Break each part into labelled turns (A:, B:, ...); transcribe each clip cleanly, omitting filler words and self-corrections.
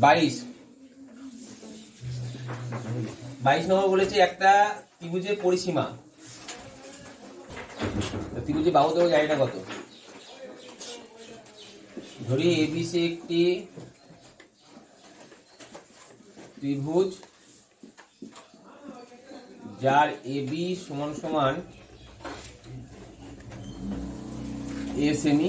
A: 22 নম্বর বলেছে একটা ত্রিভুজের পরিসীমা, ত্রিভুজের বাহু দৈর্ঘ্য জানি না কত। ধরি এবিসি একটি ত্রিভুজ যার এবি সমান সমান এ সেমি,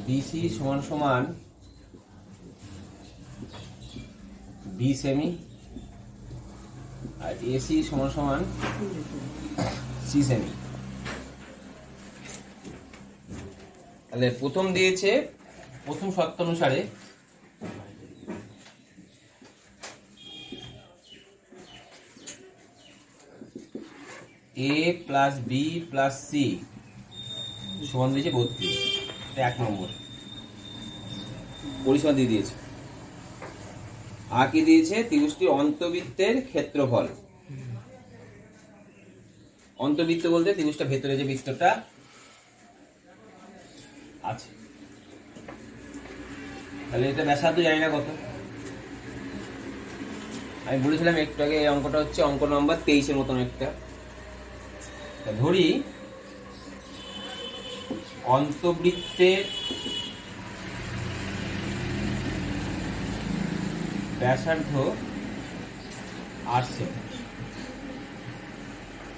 A: বিসি সমান সমান বি সেমি, আর এসি সমান সমান সি সেমি। তাহলে প্রথম দিয়েছে, প্রথম শর্ত অনুসারে এ প্লাস বি প্লাস সি সমান দিয়েছে 32, 1 নম্বর পরিসীমা দিয়ে দিয়েছে। আর কি দিয়েছে? ত্রিভুজটির অন্তবৃত্তের ক্ষেত্রফল। অন্তবৃত্ত বলতে ত্রিভুজটা ভেতরে যে বৃত্তটা আছে, তাহলে এটা ব্যাসার্ধ জানি না কত। আমি বলেছিলাম একটু আগে এই অঙ্কটা হচ্ছে অঙ্ক নম্বর 23 এর মতন একটা। ধরি অন্তবৃত্তের ব্যাসার্ধ 8 সেমি,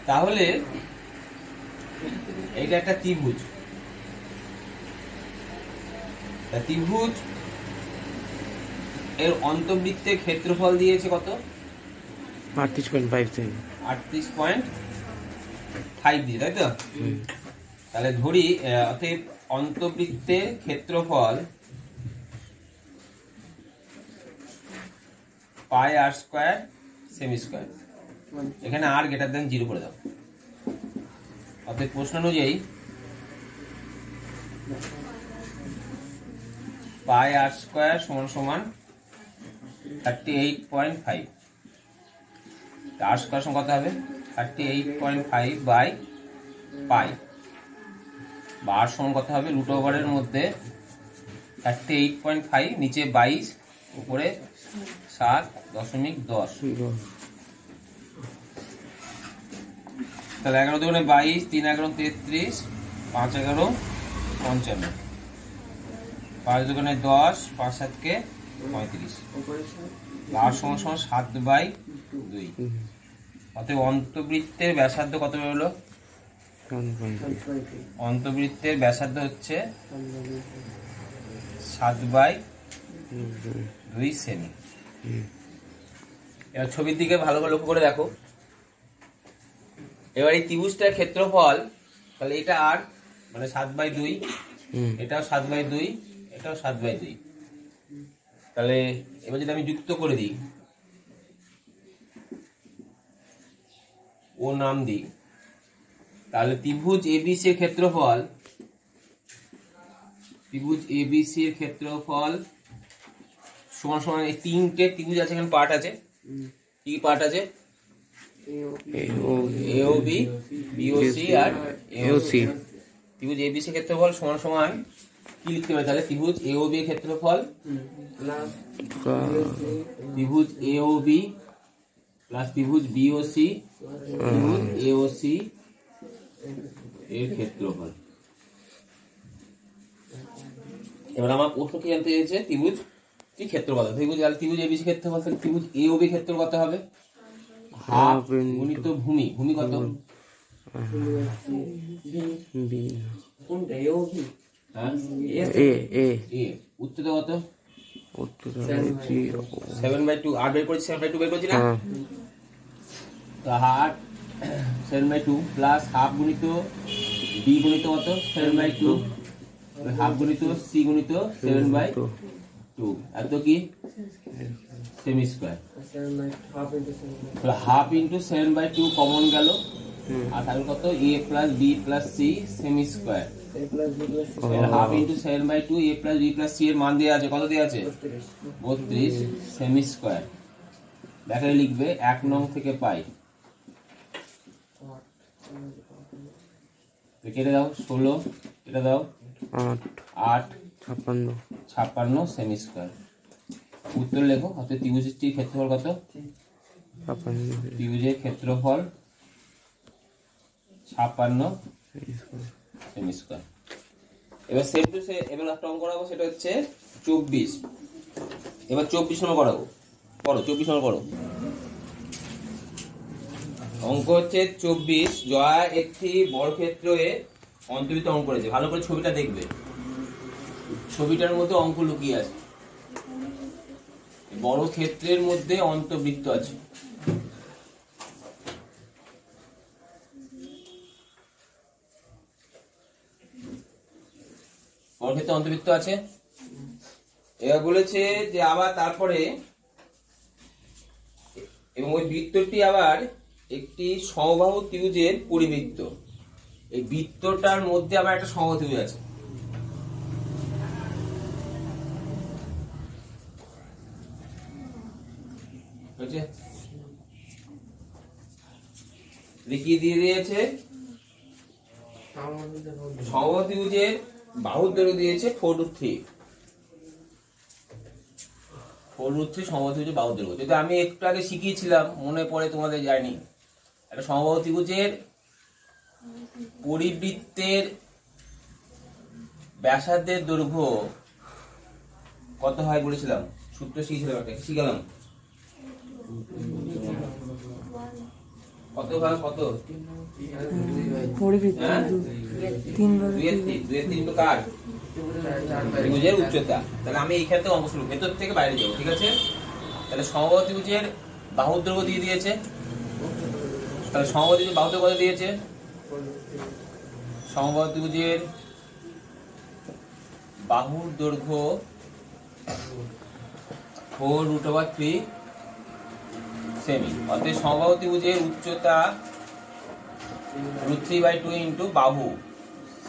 A: তাহলে এটা একটা ত্রিভুজ। ত্রিভুজ এর অন্তবৃত্তের ক্ষেত্রফল দিয়েছে কত?
B: 38.5 সেমি,
A: 38.5 দিয়ে, তাই তো? তাহলে ধরি অতএব অন্তবৃত্তের ক্ষেত্রফল পাই আর স্কয়ার সেমি স্কয়ার। এখানে আর গ্রেটার দেন 0 করে দাও। অতএব প্রশ্ন অনুযায়ী পাই আর স্কয়ার সমান সমান 38.5। আর স্কয়ার সমান কত হবে? 38.5 বাই পাই, বা আর সমান কত হবে? রুট ওভারের মধ্যে 38.5, নিচে 22, উপরে 7.10। তাহলে 11 দুগুণে 22, 3 11 33, 5 11 55, 5 দুগুণে 10, 5 7 কে 35, আর সমান সমান 7/2। অতএব অন্তবৃত্তের ব্যাসার্ধ কত হলো? অন্তবৃত্তের ব্যাসার্ধ হচ্ছে 7/2 সেমি। এবার ছবির দিকে ভালো করে লক্ষ্য করে দেখো। এবার এই ত্রিভুজটার ক্ষেত্রফল, তাহলে এটা আর মানে 7/2, এটাও 7/2, এটাও 7/2। তাহলে এবার যদি আমি যুক্ত করে দিই, ও নাম দিই, তাহলে ত্রিভুজ এবিসি এর ক্ষেত্রফল, ত্রিভুজ এবিসি এর ক্ষেত্রফল সমান সমান এই তিনটে ত্রিভুজ আছে, এখানে পার্ট আছে। কি পার্ট আছে? এওবি, বিওসি আর এওসি। ত্রিভুজ এবিসি ক্ষেত্রফল সমান সমান কি লিখতে পারি? তাহলে ত্রিভুজ এওবি এর ক্ষেত্রফল, ত্রিভুজ এওবি প্লাস ত্রিভুজ বিওসি, ত্রিভুজ এওসি এর ক্ষেত্রফল। এবার আমার প্রশ্ন কি জানতে চাইছে? ত্রিভুজ কি ক্ষেত্রফল? ত্রিভুজ এবিসি ক্ষেত্রফল, ত্রিভুজ এওবি ক্ষেত্রফল কত হবে? হাফ গুণিত ভূমি। ভূমি কত? উচ্চতা কত? 7/2। আর বের করেছি, 7/2 বের করেছি না? তো হাফ 7/2 প্লাস হাফ গুণিত বি গুণিত কত? 7/2, হাফ গুণিত সি গুণিত 7/2, এত কি সেমি স্কয়ার। হাফ ইন্টু 7/2 কমন গেল, আর তাহলে কত? A plus b plus c সেমি square. Half into 7/2 a plus b plus c এর মান দেওয়া আছে, কত দেওয়া আছে? 32 সেমি স্কয়ার। ব্যাখ্যায় লিখবে 1 নং থেকে পাই। কেটে দাও 16, কেটে দাও
B: 8
A: 8,
B: 56
A: 56 সেমি স্কোয়ার। উত্তর লেখো। অর্থাৎ ত্রিভুজটির ক্ষেত্রফল কত?
B: 56
A: ত্রিভুজের ক্ষেত্রফল 56 সেমি স্কোয়ার। এবার সেম টু সেম এবার একটা অঙ্ক করাবো, সেটা হচ্ছে 24। এবার 24 নম্বর করাবো। করো 24 নম্বর করো। অঙ্ক হচ্ছে 24। জয়া একটি বর্গক্ষেত্রে অন্তর্বৃত্ত অঙ্ক করেছে। ভালো করে ছবিটা দেখবে, ছবিটার মধ্যে অঙ্ক লুকিয়ে আছে। বড় ক্ষেত্রের মধ্যে অন্তর্বৃত্ত আছে। বড় ক্ষেত্রে অন্তর্বৃত্ত আছে। এবার বলেছে যে আবার তারপরে এবং ওই বৃত্তটি আবার একটি সমবাহু ত্রিভুজের পরিবৃত্ত। এই বৃত্তটার মধ্যে আবার একটা সমবাহু ত্রিভুজ আছে। কি দিয়ে দিয়েছে? সমবাহু ত্রিভুজের বাহুর দৈর্ঘ্য দিয়েছে 4√3। 4√3 সমবাহু ত্রিভুজের বাহুর দৈর্ঘ্য। যদি আমি একটু আগে শিখিয়েছিলাম, মনে পড়ে তোমাদের, যায়নি, একটা সমবাহু ত্রিভুজের পরিবৃত্তের ব্যাসার্ধের দৈর্ঘ্য কত হয় বলেছিলাম, সূত্র শিখেছিলাম, একটা শিখালাম। কত ভাগ কত? ত্রিভুজের উচ্চতা। তাহলে আমি এইখান থেকে অঙ্ক শুরু, ভেতর থেকে বাইরে যাবো, ঠিক আছে? তাহলে সমবাহু ত্রিভুজের বাহুর দৈর্ঘ্য দিয়ে দিয়েছে। তাহলে সমবাহু ত্রিভুজের বাহুর দৈর্ঘ্য কত দিয়েছে? সমবাহু ত্রিভুজের বাহুর দৈর্ঘ্য 4√3 সেমি। অর্থাৎ সমবাহু ত্রিভুজের উচ্চতা √3/2 ইন্টু বাহু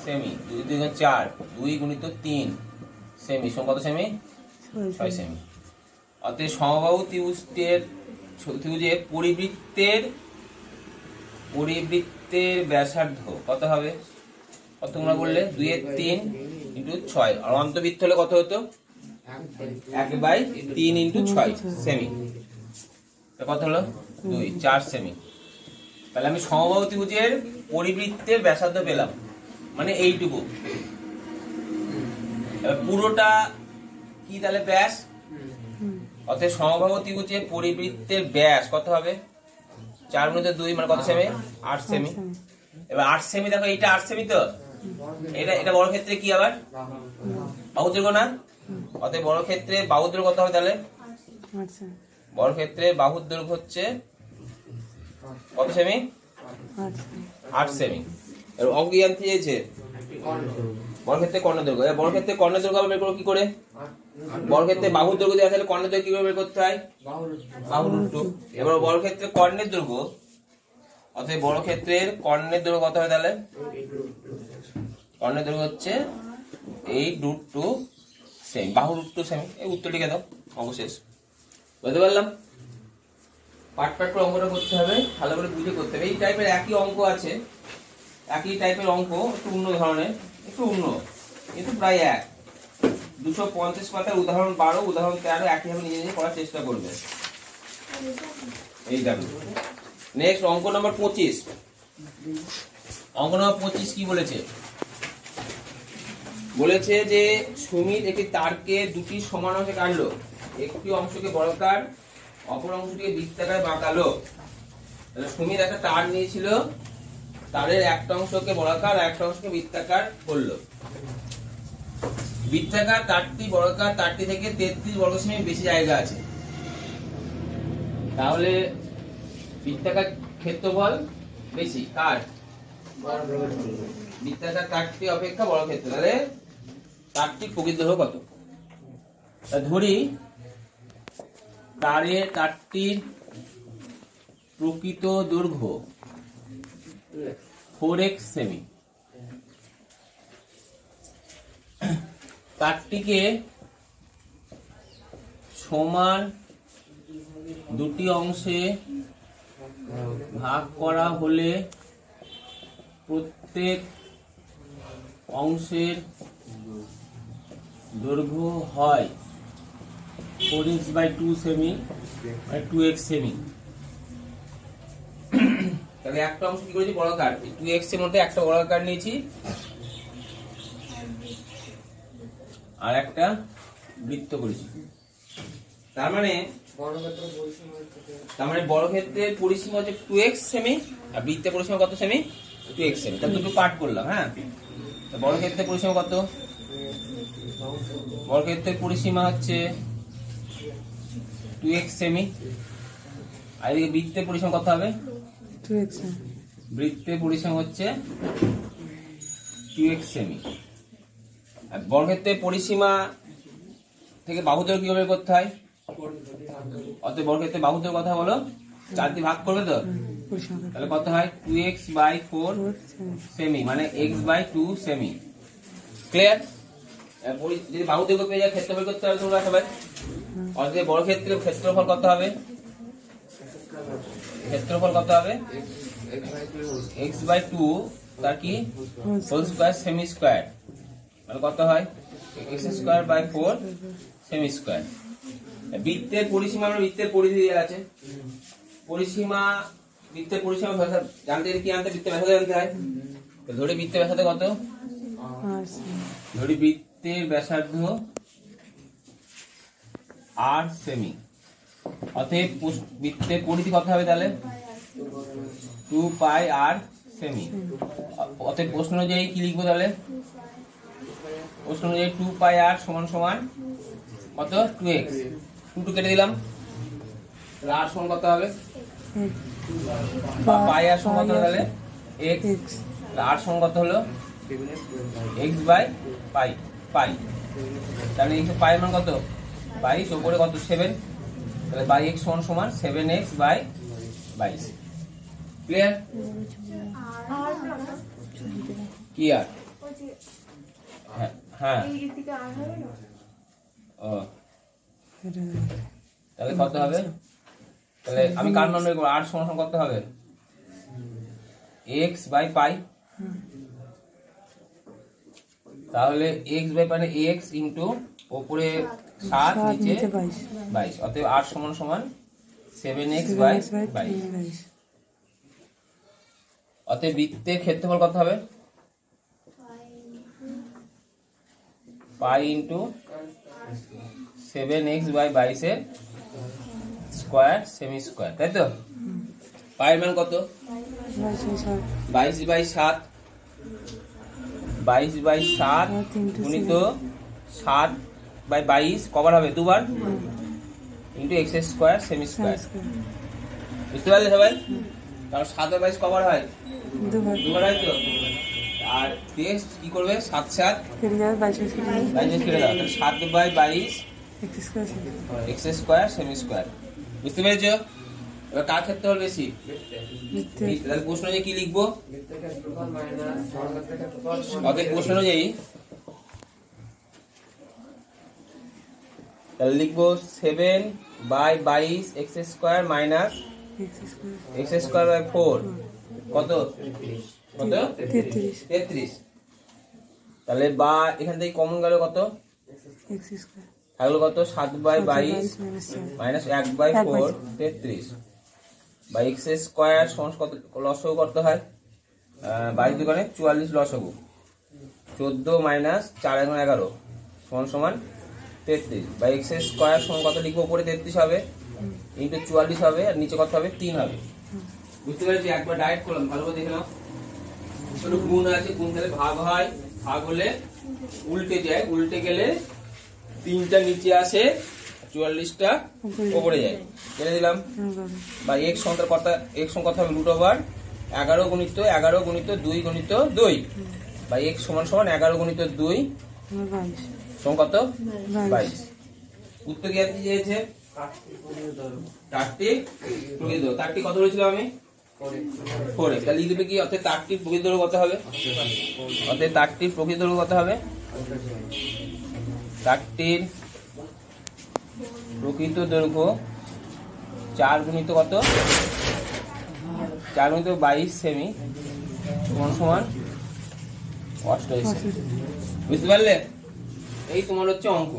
A: সেমি, 2 × 4, 2 × 3 সেমি, সমান কত সেমি? 6 সেমি। অর্থাৎ সমবাহু ত্রিভুজের পরিবৃত্তের ব্যাসার্ধ কত হবে? কত তোমরা বললে? 2/3 ইন্টু 6। আর অন্তবৃত্ত হলে কত হতো? 1/3 ইন্টু 6 সেমি। কত হলো? 2, 4 সেমি। তাহলে আমি সমবাহু ত্রিভুজের পরিবৃত্তের ব্যাসার্ধ পেলাম, মানে এইটুকু। পুরোটা কি তাহলে? ব্যাস। অর্থাৎ সমবাহু ত্রিভুজের পরিবৃত্তের ব্যাস কত হবে? 4 × 2 মানে কত সেমি? 8 সেমি। এবার 8 সেমি, দেখো এইটা 8 সেমি, তো এটা বড় ক্ষেত্রে কি আবার বাহুর দৈর্ঘ্য না? অতএব বড় ক্ষেত্রে বাহুর দৈর্ঘ্য কত হবে তাহলে? বড় ক্ষেত্রে বাহুর দৈর্ঘ্য হচ্ছে কত সেমি? 8 সেমি। এর অঙ্ক কি জানতে চেয়েছে? বড় ক্ষেত্রে কর্ণের দৈর্ঘ্য। বড় ক্ষেত্রে কর্ণের দৈর্ঘ্য বের করব কি করে? বড় ক্ষেত্রে বাহুর দৈর্ঘ্য দেওয়া থাকলে কর্ণের দৈর্ঘ্য কি করে বের করতে হয়? বাহু√2। এবার বড় ক্ষেত্রে কর্ণের দৈর্ঘ্য, অতএব বড় ক্ষেত্রের কর্ণের দৈর্ঘ্য কত হবে তাহলে? কর্ণের দৈর্ঘ্য হচ্ছে 8√2 সেমি, বাহু√2 সেমি। এই উত্তর লিখে দাও, অঙ্ক শেষ। বুঝতে পারলাম? পার্ট পার্ট করে অঙ্কটা করতে হবে, ভালো করে বুঝে করতে হবে। এই টাইপের একই অঙ্ক আছে, একই টাইপের অঙ্ক, একটু অন্য ধরনের, একটু অন্য, কিন্তু প্রায় এক। 250 পাতার উদাহরণ 12, উদাহরণ 13 একইভাবে নিজে নিজে করার চেষ্টা করবে। এই দেখো নেক্সট অঙ্ক নাম্বার 25। অঙ্ক নাম্বার 25 কি বলেছে? বলেছে যে সুমিত একটি তারকে দুটি সমান অংশে কাটলো। একটি অংশকে বর্গাকার, অপর অংশটিকে বৃত্তাকারে বাঁকালো। তাহলে সুমিত একটা তার নিয়েছিল, তারের একটা অংশকে বর্গাকার আর একটা অংশকে বৃত্তাকার করলো। বৃত্তাকার তারটি বর্গাকার তারটি থেকে 33 বর্গ সেমি বেশি জায়গা আছে। তাহলে বৃত্তাকার ক্ষেত্রফল বেশি কার? বৃত্তাকার তারটি অপেক্ষা বড় ক্ষেত্র। তাহলে তারটির প্রকৃত দৈর্ঘ্য কত? ধরি তারটির প্রকৃত দৈর্ঘ্য 4x সেমি। তারটিকে সমান দুটি অংশে ভাগ করা হলে প্রত্যেক অংশের দৈর্ঘ্য হয় 4x/2 সেমি, 2x সেমি। তাহলে একটা অংশ কি করেছি, বর্গাকার। 2x এর মধ্যে একটা বর্গাকার নিয়েছি আর একটা বৃত্ত করেছি। তার মানে বর্গক্ষেত্রের পরিসীমা হচ্ছে 2x সেমি আর বৃত্তের পরিসীমা কত সেমি, 2x সেমি। তাহলে দুটো পার্ট করলাম। হ্যাঁ, বর্গক্ষেত্রের পরিসীমা কত, বর্গক্ষেত্রের পরিসীমা হচ্ছে 2x সেমি, আর এদিকে বৃত্তের পরিসীমা কত হবে,
B: 2x।
A: বৃত্তের পরিসীমা হচ্ছে 2x সেমি। আর বর্গক্ষেত্রের পরিসীমা থেকে বাহু দৈর্ঘ্য কিভাবে করতে হয়, অতএব বর্গক্ষেত্রের বাহু দৈর্ঘ্য কথা বলো, 4 দিয়ে ভাগ করবে তো, তাহলে কত হয় 2x/4 সেমি, মানে x/2 সেমি। ক্লিয়ার? যদি বাহু দৈর্ঘ্য পেয়ে যায় ক্ষেত্রফল করতে হবে তোমরা সবাই। অতএব বর্গক্ষেত্রের ক্ষেত্রফল কত হবে, ক্ষেত্রফল কত হবে, x/2 তার কি হোল স্কয়ার সেমি স্কয়ার, মানে কত হয় x²/4 সেমি স্কয়ার। বৃত্তের পরিসীমা, আমরা বৃত্তের পরিধি দেওয়া আছে, পরিসীমা বৃত্তের পরিসীমা জানতে গেলে কি আনতে, বৃত্তের ব্যাসার্ধ জানতে হয়। ধরি বৃত্তের ব্যাসার্ধ কত, ধরি বৃত্তের ব্যাসার্ধ r সেমি, অতএব বৃত্তের পরিধি কত হবে তাহলে 2πr সেমি। অতএব প্রশ্ন অনুযায়ী কি লিখবো তাহলে, প্রশ্ন অনুযায়ী 2πr সমান সমান কত, 2x, 2 কেটে দিলাম, তাহলে r সমান কত হবে, πr সমান কত তাহলে x, r সমান কত হলো x/π, তাহলে x পাই মান কত 22, উপরে কত 7, তাহলে বাই x সমান সমান 7x/22। ক্লিয়ার? কি আর হ্যাঁ, ও তাহলে কত হবে, তাহলে আমি কার মান বের করব, r সমান কত হবে x/π, তাহলে x/π মানে x ইনটু উপরে 7 নিচে 22, অতএব r সমান সমান 7x/22। অতএব বৃত্তের ক্ষেত্রফল কত হবে, পাই ইনটু 7x/22 এর স্কয়ার সেমি স্কয়ার, তাই তো? পাই মান কত 22/7, 22/7 গুণিত 7/22 কবার হবে, দুবার, ইনটু x² সেমি স্কয়ার। বুঝতে পারলে সবাই? তাহলে 7/22 কবার হয়, দুবার হয় তো। আর দেশ কি করবে, 7 কেটে দাও, তাহলে 7/22 x² সেমি স্কয়ার। বুঝতে পেরেছো? এবার কার ক্ষেত্রফল বেশি, তাহলে প্রশ্ন অনুযায়ী কি লিখবো, অতএব প্রশ্ন অনুযায়ী তাহলে লিখবো 7/22 x² মাইনাস x²/4 কত, কত 33। তাহলে বা এখান থেকে কমন গেল কত, থাকলো কত 7/22 মাইনাস 1/4 33 বা x² সমান কত, লসগু করতে হয় 22 দুগুণে 44 লসগু, 14 মাইনাস 4 × 11 সমান সমান 33 বা x² সমান কত লিখবো, উপরে 33 হবে ইনটু 44 হবে আর নিচে কত হবে 3 হবে। বুঝতে পেরেছি? একবার ডাইরেক্ট করলাম, ভালো করে দেখে নাও। ছোট গুণ আছে, গুণ খেলে ভাগ হয়, ভাগ হলে উল্টে যায়, উল্টে গেলে 3টা নিচে আসে, 44টা উপরে যায়, কেটে দিলাম। বা x সংখ্যার কথা, x সংখ্যা হবে √11 গুণিত 11 গুণিত 2 গুণিত 2 বা x সমান সমান 11 গুণিত 2 সমান কত 22। উত্তর কি আপনি চেয়েছে, 4টি প্রকৃত দৈর্ঘ্য। 4টি কত বলেছিলাম আমি, 4x, তাহলে লিখবে কি, অর্থাৎ 4টির প্রকৃত দৈর্ঘ্য কত হবে, অর্থাৎ 4টির প্রকৃত দৈর্ঘ্য কত হবে, 4টির প্রকৃত দৈর্ঘ্য 4 গুণিত কত, 4 গুণিত 22 সেমি সমান সমান কষ্ট হয়েছে, বুঝতে পারলে? এই তোমার হচ্ছে অঙ্ক।